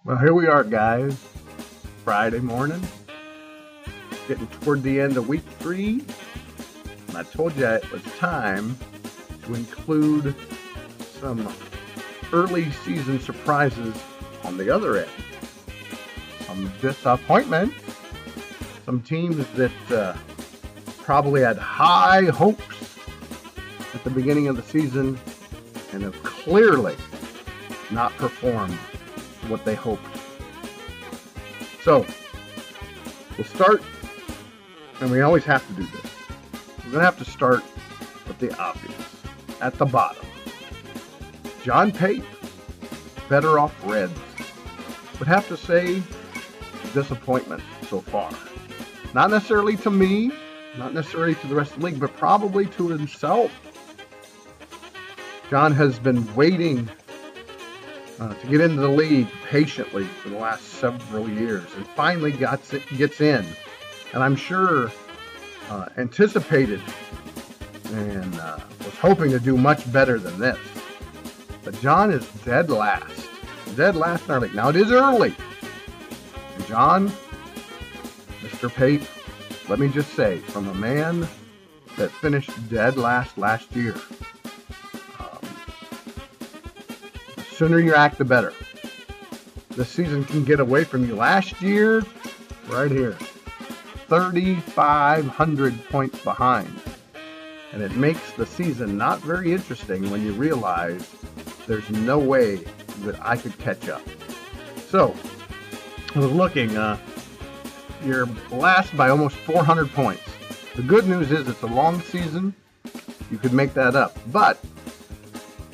Well, here we are, guys. Friday morning, getting toward the end of week 3. And I told you it was time to include some early season surprises on the other end. Some disappointment. Some teams that probably had high hopes at the beginning of the season and have clearly not performed what they hoped. So, we'll start, and we always have to do this. We're going to have to start with the obvious, at the bottom. John Pape, better off Reds. Would have to say disappointment so far. Not necessarily to me, not necessarily to the rest of the league, but probably to himself. John has been waiting to get into the league patiently for the last several years, and finally gets in. And I'm sure anticipated and was hoping to do much better than this. But John is dead last in our league. Now it is early. And John, Mr. Pape, let me just say, from a man that finished dead last year, the sooner you act, the better. This season can get away from you. Last year, right here, 3,500 points behind. And it makes the season not very interesting when you realize there's no way that I could catch up. So, I was looking, you're last by almost 400 points. The good news is it's a long season. You could make that up. But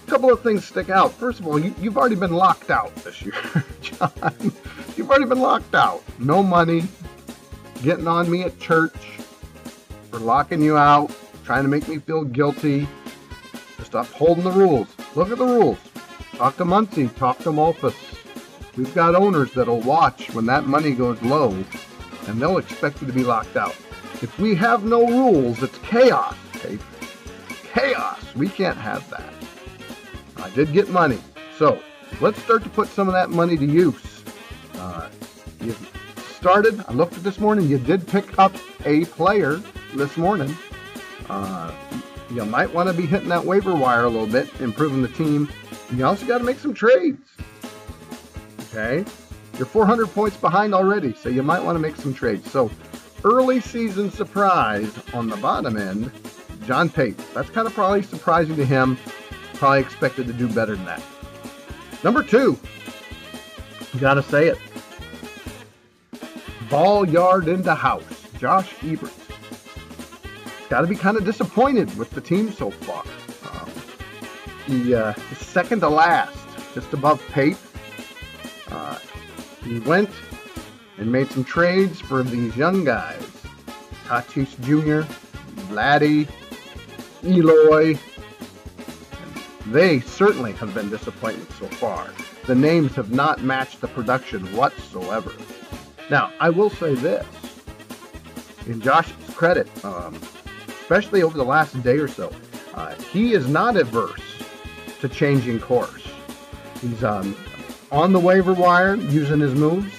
a couple of things stick out. First of all, you've already been locked out this year, John. You've already been locked out. No money, getting on me at church for locking you out, trying to make me feel guilty, just upholding the rules. Look at the rules. Talk to Muncie, talk to Malphus. We've got owners that'll watch when that money goes low, and they'll expect you to be locked out. If we have no rules, it's chaos, okay? Chaos. We can't have that. I did get money, so let's start to put some of that money to use. You started, I looked at this morning, you did pick up a player this morning. You might want to be hitting that waiver wire a little bit, improving the team. You also got to make some trades. Okay? You're 400 points behind already, so you might want to make some trades. So, early season surprise on the bottom end, John Pape. That's kind of probably surprising to him. Probably expected to do better than that. Number 2, you got to say it. Ball yard into house. Josh Ebert. Got to be kind of disappointed with the team so far. He is second to last, just above Pape. He went and made some trades for these young guys. Tatis Jr., Vladdy, Eloy. They certainly have been disappointments so far. The names have not matched the production whatsoever. Now, I will say this. In Josh's credit, especially over the last day or so, he is not averse to changing course. He's on the waiver wire using his moves.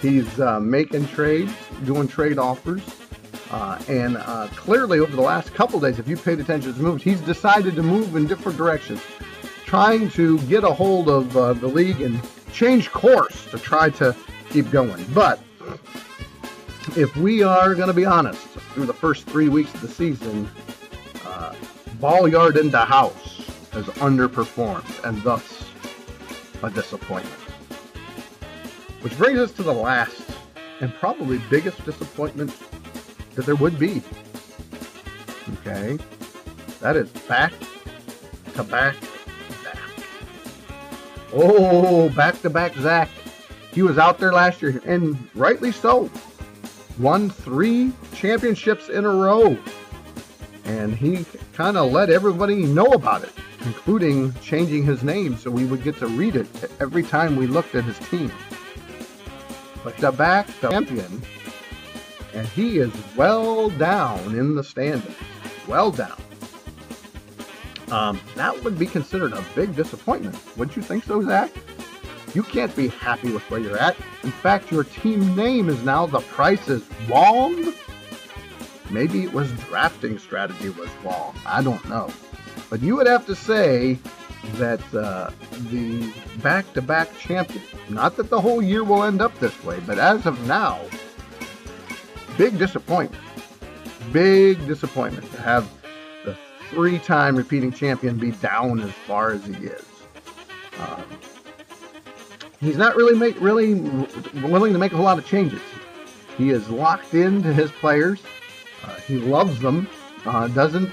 He's making trades, doing trade offers. And clearly over the last couple days, if you paid attention to his moves, he's decided to move in different directions, trying to get a hold of the league and change course to try to keep going. But if we are going to be honest, through the first 3 weeks of the season, ball yard into house has underperformed, and thus a disappointment. Which brings us to the last and probably biggest disappointment that there would be. Okay? That is back to back Zach. Oh, back to back Zach. He was out there last year, and rightly so. Won 3 championships in a row. And he kind of let everybody know about it, including changing his name so we would get to read it every time we looked at his team. But the back champion, and he is well down in the standings. Well down. That would be considered a big disappointment. Wouldn't you think so, Zach? You can't be happy with where you're at. In fact, your team name is now The Price is Wrong. Maybe it was drafting strategy was wrong. I don't know. But you would have to say that the back-to-back champion, not that the whole year will end up this way, but as of now, big disappointment. Big disappointment to have the 3-time repeating champion be down as far as he is. He's not really willing to make a whole lot of changes. He is locked into his players. He loves them. Doesn't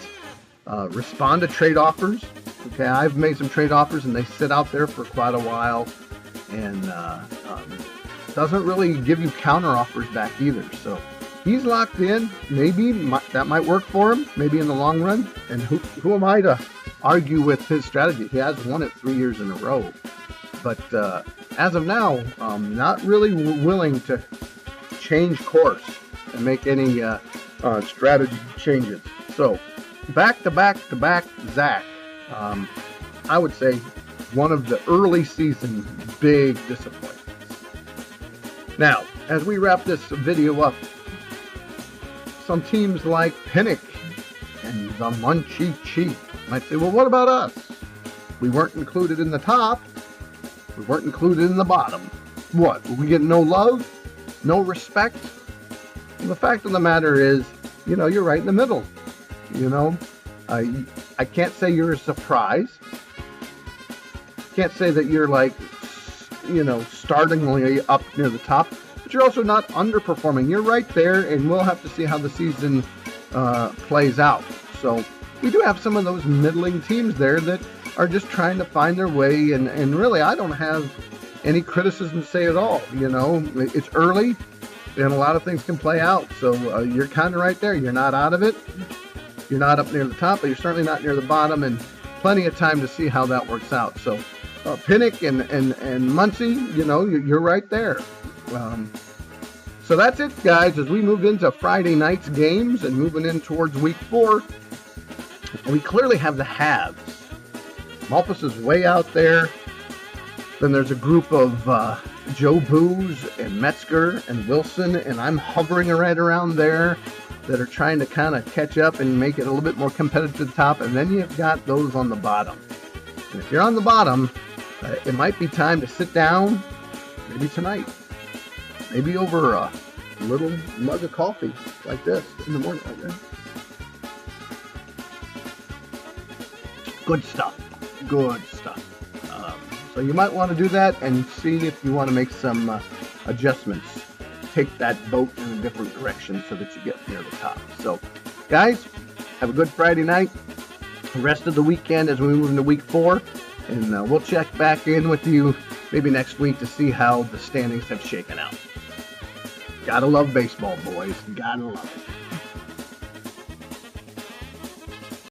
respond to trade offers. Okay, I've made some trade offers and they sit out there for quite a while, and doesn't really give you counter offers back either. So he's locked in. Maybe that might work for him. Maybe in the long run. And who am I to argue with his strategy? He has won it 3 years in a row. But as of now, not really willing to change course and make any strategy changes. So back to back Zach. I would say one of the early season big disappointments. Now, as we wrap this video up, some teams like Pinnock and the Munchie Chief might say, well, what about us? We weren't included in the top. We weren't included in the bottom. What? Will we get no love? No respect? Well, the fact of the matter is, you're right in the middle. I can't say you're a surprise. Can't say that you're startlingly up near the top, but you're also not underperforming. You're right there, and we'll have to see how the season plays out. So we do have some of those middling teams there that are just trying to find their way, and really I don't have any criticism to say at all. It's early, and a lot of things can play out. So you're kind of right there. You're not out of it. You're not up near the top, but you're certainly not near the bottom, and plenty of time to see how that works out. So Pinnock and Muncie, you're right there. So that's it, guys. As we move into Friday night's games and moving in towards week 4, we clearly have the haves. Malpas is way out there. Then there's a group of Joe Booz and Metzger and Wilson, and I'm hovering right around there, that are trying to kind of catch up and make it a little bit more competitive to the top. And then you've got those on the bottom. And if you're on the bottom, it might be time to sit down, maybe tonight, maybe over a little mug of coffee like this in the morning. Like that. Good stuff. Good stuff. So you might want to do that and see if you want to make some adjustments. Take that boat in a different direction so that you get near the top. So, guys, have a good Friday night. The rest of the weekend as we move into week 4. And we'll check back in with you maybe next week to see how the standings have shaken out. Gotta love baseball, boys. Gotta love it.